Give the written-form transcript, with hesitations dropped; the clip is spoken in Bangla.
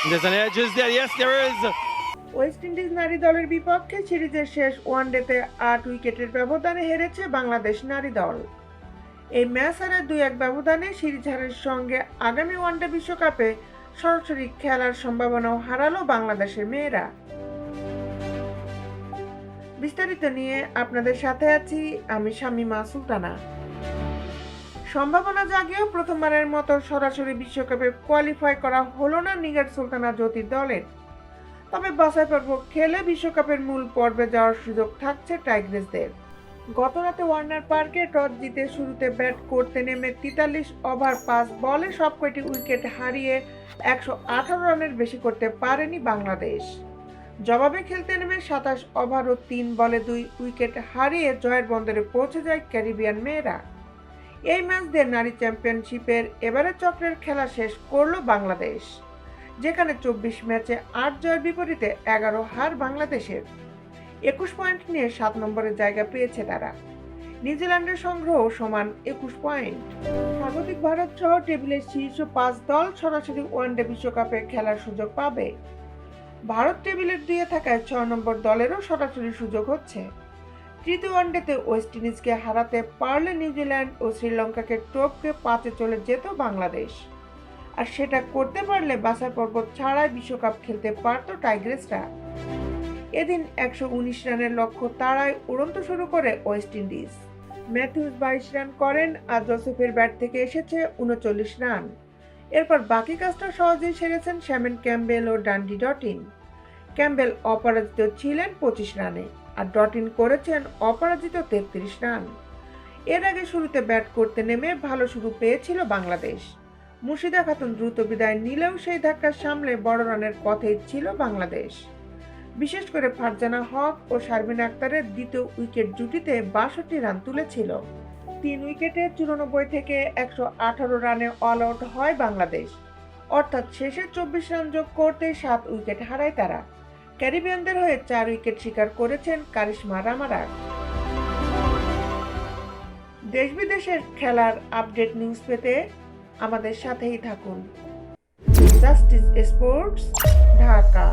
There's an edge, is there? Yes, there is. West Indies নারী দলের বিপক্ষে সিরিজের শেষ ওয়ানডেতে 8 উইকেটের ব্যবধানে হেরেছে বাংলাদেশ নারী দল। এই ম্যাচ হারে 2-1 ব্যবধানে সিরিজ হারের সঙ্গে আগামী ওয়ানডে বিশ্বকাপে সরাসরি খেলার সম্ভাবনাও হারালো বাংলাদেশের মেয়েরা। বিস্তারিত নিয়ে আপনাদের সাথে আছি আমি শামিমা সুলতানা। সম্ভাবনা জাগিয়েও প্রথমবারের মতো সরাসরি বিশ্বকাপে কোয়ালিফাই করা হলো না নিগার সুলতানা জ্যোতির দলের। তবে বাছাই পর্ব খেলে বিশ্বকাপের মূল পর্বে যাওয়ার সুযোগ থাকছে টাইগ্রেসদের। গতরাতে ওয়ার্নার পার্কে টস জিতে শুরুতে ব্যাট করতে নেমে 43 ওভার 5 বলে সবকটি উইকেট হারিয়ে 118 রানের বেশি করতে পারেনি বাংলাদেশ। জবাবে খেলতে নেমে 27 ওভার ও 3 বলে 2 উইকেট হারিয়ে জয়ের বন্দরে পৌঁছে যায় ক্যারিবিয়ান মেয়েরা। এই ম্যাচ দিয়ে নারী চ্যাম্পিয়নশিপের এবারের চক্রের খেলা শেষ করল বাংলাদেশ, যেখানে 24 ম্যাচে 8 জয়ের বিপরীতে 11 হার বাংলাদেশের। 21 পয়েন্ট নিয়ে 7 নম্বরের জায়গা পেয়েছে তারা। নিউজিল্যান্ডের সংগ্রহ সমান 21 পয়েন্ট। স্বাগতিক ভারত সহ টেবিলের শীর্ষ 5 দল সরাসরি ওয়ানডে বিশ্বকাপে খেলার সুযোগ পাবে। ভারত টেবিলের 2-এ থাকায় 6 নম্বর দলেরও সরাসরি সুযোগ হচ্ছে। তৃতীয় ওয়ানডেতে ওয়েস্ট ইন্ডিজকে হারাতে পারলে নিউজিল্যান্ড ও শ্রীলঙ্কাকে টপকে 5-এ চলে যেত বাংলাদেশ। আর সেটা করতে পারলে বাছাই পর্ব ছাড়াই বিশ্বকাপ খেলতে পারত টাইগ্রেসরা। এদিন 119 রানের লক্ষ্য তাড়ায় উড়ন্ত শুরু করে ওয়েস্ট ইন্ডিজ। ম্যাথিউস 22 রান করেন আর জোসেফের ব্যাট থেকে এসেছে 39 রান। এরপর বাকি কাজটা সহজেই সেরেছেন শ্যামন ক্যাম্বেল ও ডান্ডি ডটিন। ক্যাম্বেল অপরাজিত ছিলেন 25 রানে আর ডটিন করেছেন অপরাজিত 33 রান। এর আগে শুরুতে ব্যাট করতে নেমে ভালো শুরু পেয়েছিল বাংলাদেশ। মুর্শিদা খাতুন দ্রুত বিদায় নিলেও সেই ধাক্কা সামলে বড় রানের পথেই ছিল বাংলাদেশ। বিশেষ করে ফারজানা হক ও শারমিন আক্তারের দ্বিতীয় উইকেট জুটিতে 62 রান তুলেছিল। 3 উইকেটে 94 থেকে 118 রানে অল আউট হয় বাংলাদেশ, অর্থাৎ শেষে 24 রান যোগ করতে 7 উইকেট হারায় তারা। ক্যারিবিয়ানদের হয়ে 4 উইকেট শিকার করেছেন কারিশমা রামারা। দেশ বিদেশের খেলার আপডেট নিউজ পেতে আমাদের সাথেই থাকুন। Justice sports, Dhaka.